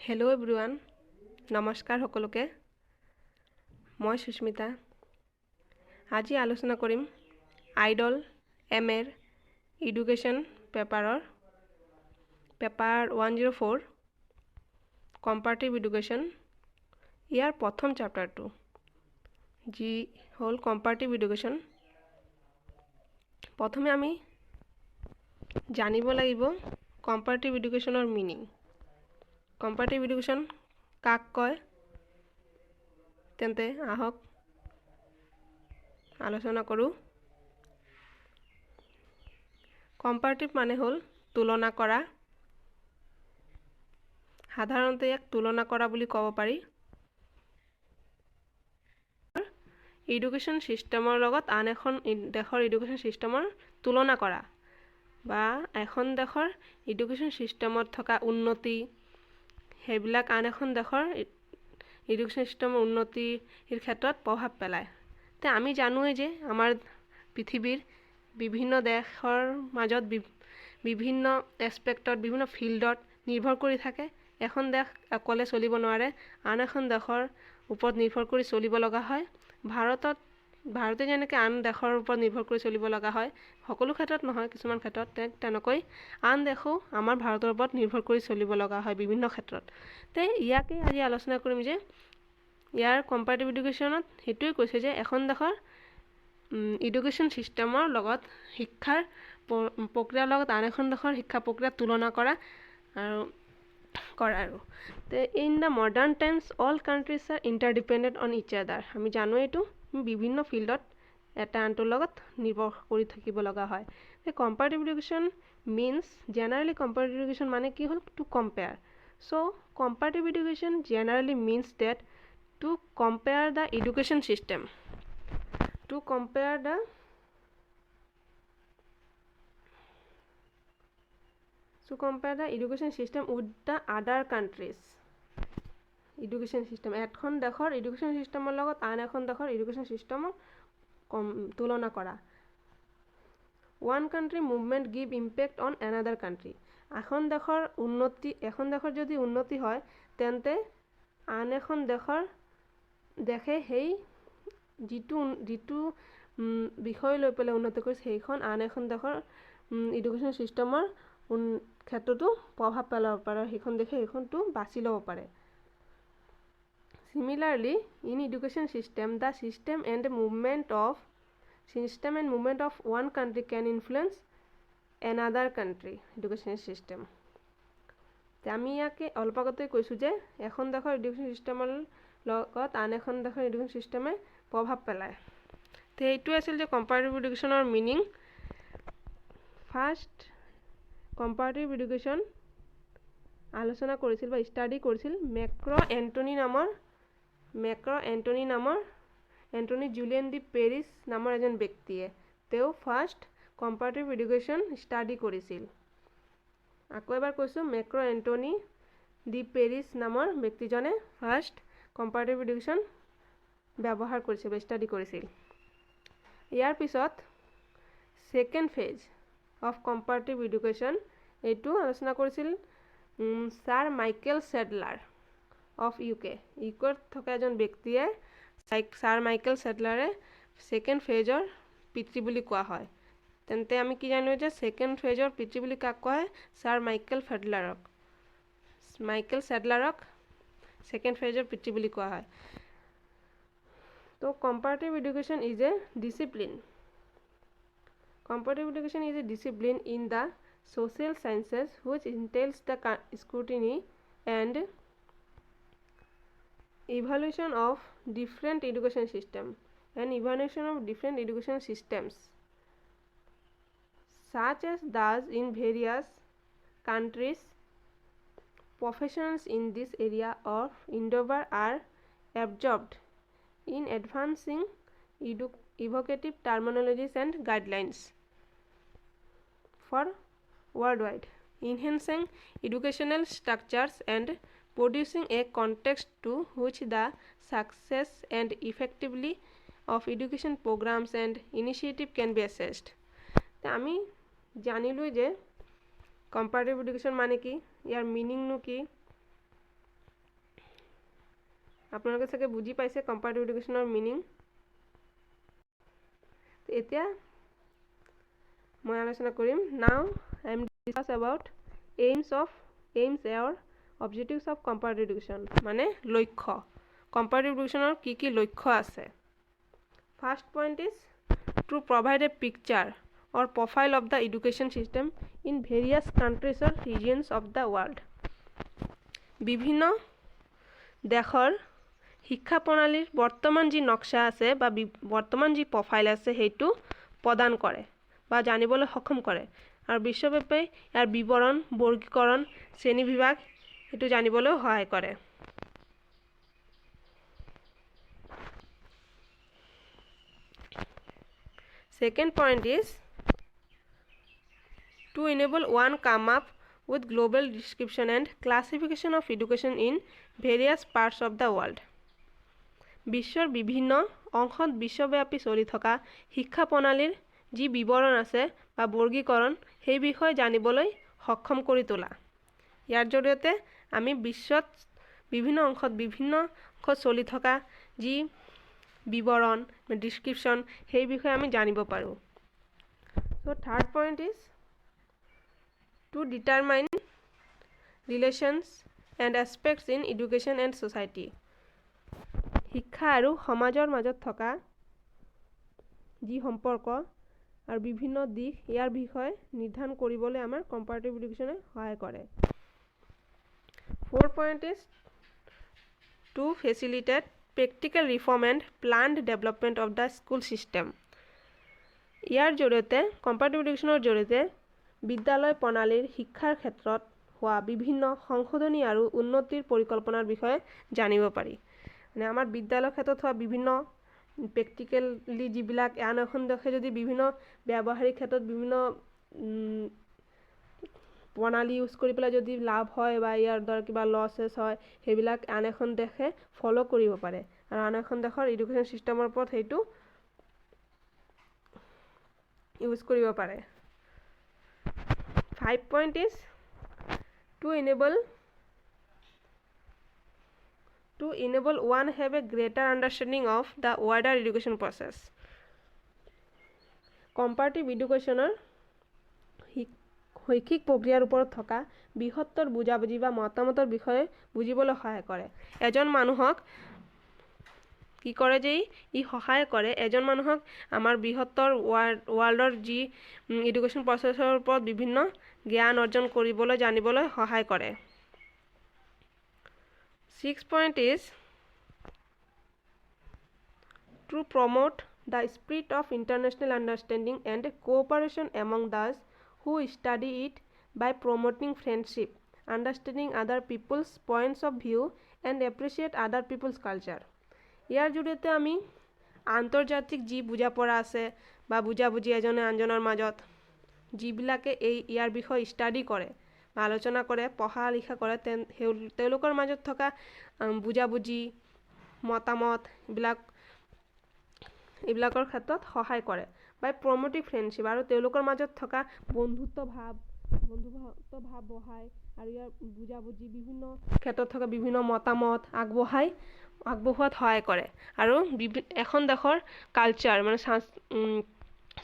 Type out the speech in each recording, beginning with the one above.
Hello' everyone, নমস্কাৰ সকলোকে। মই সুস্মিতা। আজি আলোচনা কৰিম আইডল এম.এৰ এডুকেশ্যন পেপাৰ 104 কম্পাৰেটিভ এডুকেশ্যন। ইয়াৰ প্ৰথম চেপ্টাৰটো যি হ'ল কম্পাৰেটিভ এডুকেশ্যন। প্ৰথমে আমি জানিব লাগিব কম্পাৰেটিভ এডুকেশ্যনৰ মিনিং। কম্পাৰেটিভ এডুকেশ্যন কাক কয়, তেন্তে আহক আলোচনা কৰোঁ। কম্পাৰেটিভ মানে হ'ল তুলনা কৰা। সাধাৰণতে ইয়াক তুলনা কৰা বুলি ক'ব পাৰি। এডুকেশ্যন ছিষ্টেমৰ লগত আন এখন দেশৰ এডুকেশ্যন ছিষ্টেমৰ তুলনা কৰা বা এখন দেশৰ এডুকেশ্যন ছিষ্টেমত থকা উন্নতি সেইবিলাক আন এখন দেশৰ এডুকেশ্যন ছিষ্টেমৰ উন্নতিৰ ক্ষেত্ৰত প্ৰভাৱ পেলায়। তে আমি জানোৱেই যে আমাৰ পৃথিৱীৰ বিভিন্ন দেশৰ মাজত বিভিন্ন এছপেক্টত বিভিন্ন ফিল্ডত নিৰ্ভৰ কৰি থাকে। এখন দেশ অকলে চলিব নোৱাৰে, আন এখন দেশৰ ওপৰত নিৰ্ভৰ কৰি চলিব লগা হয়। ভাৰতে যেনেকৈ আন দেশৰ ওপৰত নিৰ্ভৰ কৰি চলিব লগা হয়, সকলো ক্ষেত্ৰত নহয়, কিছুমান ক্ষেত্ৰত তেনেকৈ আন দেশো আমাৰ ভাৰতৰ ওপৰত নিৰ্ভৰ কৰি চলিব লগা হয় বিভিন্ন ক্ষেত্ৰত। তে ইয়াকে আজি আলোচনা কৰিম যে ইয়াৰ কম্পাৰেটিভ এডুকেশ্যনত সেইটোৱে কৈছে যে এখন দেশৰ এডুকেশ্যন ছিষ্টেমৰ লগত শিক্ষাৰ প্ৰক্ৰিয়াৰ লগত আন এখন দেশৰ শিক্ষা প্ৰক্ৰিয়া তুলনা কৰা আৰু they in the modern times all countries are interdependent on each other. আমি জানো এইটো বিভিন্ন ফিল্ডত এটা আনটোৰ লগত নিৰ্ভৰ কৰি থাকিব লগা হয়। Comparative education means generally comparative education মানে কি হ'ল to compare. So' comparative education generally means that to compare the education system education system with the other countries education system। এখন দেশৰ এডুকেশ্যন ছিষ্টেমৰ লগত আন এখন দেশৰ এডুকেশ্যন ছিষ্টেমৰ তুলনা কৰা। One country movement give impact on another country. এখন দেশৰ যদি উন্নতি হয়, তেন্তে আন এখন দেশে সেই যিটো বিষয় লৈ পেলাই উন্নতি কৰিছে সেইখন আন এখন দেশৰ এডুকেশ্যন ছিষ্টেমৰ ক্ষেত্ৰতো প্ৰভাৱ পেলাব পাৰে, সেইখন দেশে সেইখনটো বাছি ল'ব পাৰে। Similarly, in education system, the system and movement of one country can influence another country education system। আমি ইয়াকে অলপ আগতে কৈছোঁ যে এখন দেশৰ এডুকেশ্যন ছিষ্টেমৰ লগত আন এখন দেশৰ এডুকেশ্যন ছিষ্টেমে প্ৰভাৱ পেলায়। তো এইটোৱে আছিল যে কম্পাৰেটিভ এডুকেশ্যনৰ মিনিং। ফাৰ্ষ্ট কম্পাৰেটিভ এডুকেশ্যন আলোচনা কৰিছিল বা ষ্টাডি কৰিছিল এণ্টনি জুলিয়ান ডি পেৰিছ নামৰ এজন ব্যক্তিয়ে। তেওঁ ফাৰ্ষ্ট কম্পাৰেটিভ এডুকেশ্যন ষ্টাডি কৰিছিল। আকৌ এবাৰ কৈছোঁ, এণ্টনি ডি পেৰিছ নামৰ ব্যক্তিজনে ফাৰ্ষ্ট কম্পাৰেটিভ এডুকেশ্যন ব্যৱহাৰ কৰিছিল বা ষ্টাডি কৰিছিল। ইয়াৰ পিছত second phase of comparative education এইটো আলোচনা কৰিছিল ছাৰ মাইকেল ছেডলাৰ অফ ইউকেত থকা এজন ব্যক্তিয়ে। ছাৰ মাইকেল ছেডলাৰে ছেকেণ্ড ফেজৰ পিতৃ বুলি কোৱা হয়। তেন্তে আমি কি জানো যে ছেকেণ্ড ফেজৰ পিতৃ বুলি কাক কোৱা হয়? ছাৰ মাইকেল ছেডলাৰক ছেকেণ্ড ফেজৰ পিতৃ বুলি কোৱা হয়। তো comparative education is a discipline. Comparative education is a discipline in the social sciences which entails the scrutiny and evaluation of different education systems such as those in various countries. Professionals in this area of endeavor are absorbed in advancing evocative terminologies and guidelines for worldwide, enhancing educational structures and producing a context to which the success and effectively of education programs and initiative can be assessed। আমি জানিলোঁ যে comparative education মানে কি, ইয়াৰ মিনিংনো কি, আপোনালোকে চাগে বুজি পাইছে কম্পাৰেটিভ এডুকেশ্যনৰ মিনিং। এতিয়া মই আলোচনা কৰিম now I am discuss about AIIMS এৰ অবজেক্টিভছ অফ কম্পাৰেটিভ এডুকেশ্যন, মানে লক্ষ্য। কম্পাৰেটিভ এডুকেশ্যনৰ কি লক্ষ্য আছে। First point is two provide A picture or profile of the education system in various countries or regions of the world। বিভিন্ন দেশৰ শিক্ষা প্ৰণালীৰ বৰ্তমান যি নক্সা আছে বা বৰ্তমান যি প্ৰফাইল আছে সেইটো প্ৰদান কৰে বা জানিবলৈ সক্ষম কৰে, আৰু বিশ্বব্যাপী ইয়াৰ বিৱৰণ, বৰ্গীকৰণ, শ্ৰেণীবিভাগ এইটো জানিবলৈ সহায় কৰে। Second point is to enable one come up with global description and classification of education in various parts of the world। বিশ্বৰ বিভিন্ন অংশত বিশ্বব্যাপী চলি থকা শিক্ষা প্ৰণালীৰ যি বিৱৰণ আছে বা বৰ্গীকৰণ সেই বিষয়ে জানিবলৈ সক্ষম কৰি তোলা। ইয়াৰ জৰিয়তে আমি বিশ্বত বিভিন্ন অংশত চলি থকা যি বিৱৰণ ডিসক্ৰিপশ্যন সেই বিষয়ে আমি জানিব পাৰোঁ। So third point is to determine relations and aspects in education and society। শিক্ষা আৰু সমাজৰ মাজত থকা যি সম্পৰ্ক আৰু বিভিন্ন দিশ ইয়াৰ বিষয়ে নিৰ্ধাৰণ কৰিবলৈ আমাৰ কম্পাৰেটিভ এডুকেশ্যনে সহায় কৰে। Fourth point is to facilitate practical reform and planned development of the school system। ইয়াৰ জৰিয়তে কম্পাৰেটিভ এডুকেশ্যনৰ জৰিয়তে বিদ্যালয় প্ৰণালীৰ শিক্ষাৰ ক্ষেত্ৰত হোৱা বিভিন্ন সংশোধনী আৰু উন্নতিৰ পৰিকল্পনাৰ বিষয়ে জানিব পাৰি। মানে আমাৰ বিদ্যালয়ৰ ক্ষেত্ৰত হোৱা বিভিন্ন প্ৰেক্টিকেলি যিবিলাক আন এখন দেশে যদি বিভিন্ন ব্যৱহাৰিক ক্ষেত্ৰত বিভিন্ন প্ৰণালী ইউজ কৰি পেলাই যদি লাভ হয় বা ইয়াৰ দ্বাৰা কিবা লছেছ হয় সেইবিলাক আন এখন দেশে ফ'ল' কৰিব পাৰে, আৰু আন এখন দেশৰ এডুকেশ্যন ছিষ্টেমৰ ওপৰত সেইটো ইউজ কৰিব পাৰে। 5 point is to enable one have a greater understanding of the wider education process। Comparative এডুকেশ্যনৰ শৈক্ষিক প্ৰক্ৰিয়াৰ ওপৰত থকা বৃহত্তৰ বুজাবুজি বা মতামতৰ বিষয়ে বুজিবলৈ সহায় কৰে। এজন মানুহক কি কৰে যে ই সহায় কৰে এজন মানুহক আমাৰ বৃহত্তৰ ৱৰ্ল্ডৰ যি এডুকেশ্যন প্ৰচেছৰ ওপৰত বিভিন্ন জ্ঞান অৰ্জন কৰিবলৈ জানিবলৈ সহায় কৰে। 6 point is to promote the spirit of international understanding and cooperation among those who study it by promoting friendship, understanding other people's points of view and appreciate other people's culture। ইয়াৰ জৰিয়তে আমি আন্তৰ্জাতিক যি বুজাপৰা আছে বা বুজাবুজি এজনে আনজনৰ মাজত যিবিলাকে ইয়াৰ বিষয়ে ষ্টাডি কৰে বা আলোচনা কৰে, পঢ়া লিখা কৰে, তেওঁলোকৰ মাজত থকা বুজাবুজি মতামত এইবিলাকৰ ক্ষেত্ৰত সহায় কৰে। বাই প্ৰমোটিভ ফ্ৰেণ্ডশ্বিপ, আৰু তেওঁলোকৰ মাজত থকা বন্ধুত্ব ভাৱ বঢ়ায়, আৰু ইয়াৰ বুজাবুজি বিভিন্ন ক্ষেত্ৰত থকা বিভিন্ন মতামত আগবঢ়োৱাত সহায় কৰে, আৰু এখন দেশৰ কালচাৰ মানে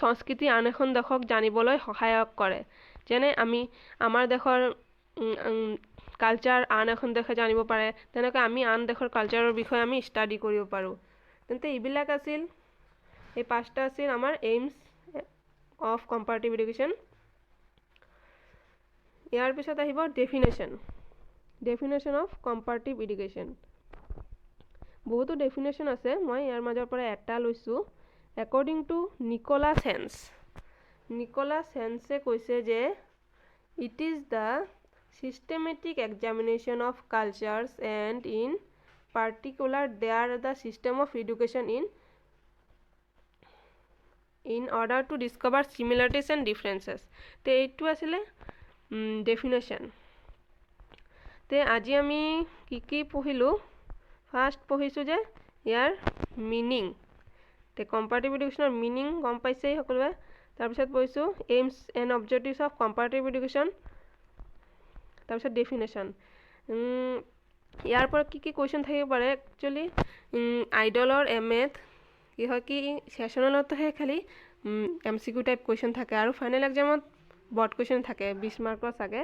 সংস্কৃতি আন এখন দেশক জানিবলৈ সহায়ক কৰে। যেনে আমি আমাৰ দেশৰ কালচাৰ আন এখন দেশে জানিব পাৰে, তেনেকৈ আমি আন দেশৰ কালচাৰৰ বিষয়ে আমি ষ্টাডি কৰিব পাৰোঁ। তেন্তে এইবিলাক আছিল, এই 5টা আছিল আমাৰ এইমছ অফ কম্পাৰেটিভ এডুকেশ্যন। ইয়াৰ পিছত আহিব ডেফিনেশ্যন অফ কম্পাৰেটিভ এডুকেশ্যন। বহুতো ডেফিনেশ্যন আছে, মই ইয়াৰ মাজৰ পৰা এটা লৈছোঁ। একৰ্ডিং টু নিকোলাছ হেন্সে কৈছে যে it is the systematic examination of cultures and in particular there the system of education in order to discover similarities and differences। তে এইটো আছিলে ডেফিনেশ্যন। তে আজি আমি কি পঢ়িলোঁ। ফাৰ্ষ্ট পঢ়িছোঁ যে ইয়াৰ মিনিং, তে কম্পাৰেটিভ এডুকেশ্যনৰ মিনিং গম পাইছেই সকলোৱে। তাৰপিছত পঢ়িছোঁ AIIMS and objectives of comparative education, তাৰপিছত ডেফিনেশ্যন। ইয়াৰ পৰা কি কুৱেশ্যন থাকিব পাৰে একচুৱেলি আইডলৰ এমএত কি হয় কি সেশনলতহে খালি MCQ টাইপ কুৱেশ্যন থাকে আৰু ফাইনেল এক্সামত বৰ্ড কুৱেশ্যন থাকে 20 মাৰ্কৰ চাগে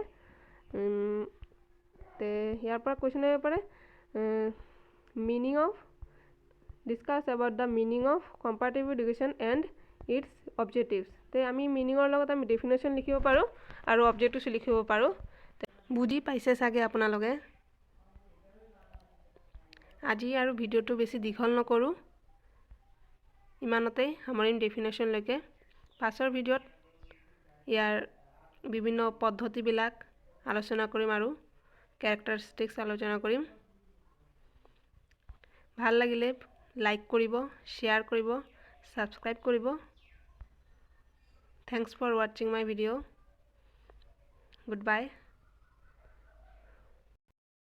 তে ইয়াৰ পৰা কুৱেশ্যন আহিব পাৰে meaning of discuss about the meaning of comparative education and its objectives তে আমি মিনিঙৰ লগত আমি ডেফিনেশ্যন লিখিব পাৰোঁ আৰু অবজেক্টিভছ লিখিব পাৰোঁ বুজি পাইছে চাগে আপোনালোকে আজি আৰু ভিডিঅ'টো বেছি দীঘল নকৰোঁ ইমানতেই সামৰিম ডেফিনেশ্যনলৈকে পাছৰ ভিডিঅ'ত ইয়াৰ বিভিন্ন পদ্ধতিবিলাক আলোচনা কৰিম আৰু ক্যাৰেক্টাৰিষ্টিক্স আলোচনা কৰিম ভাল লাগিলে লাইক কৰিব শ্বেয়াৰ কৰিব সাবস্ক্ৰাইব কৰিব thanks for watching my video' good bye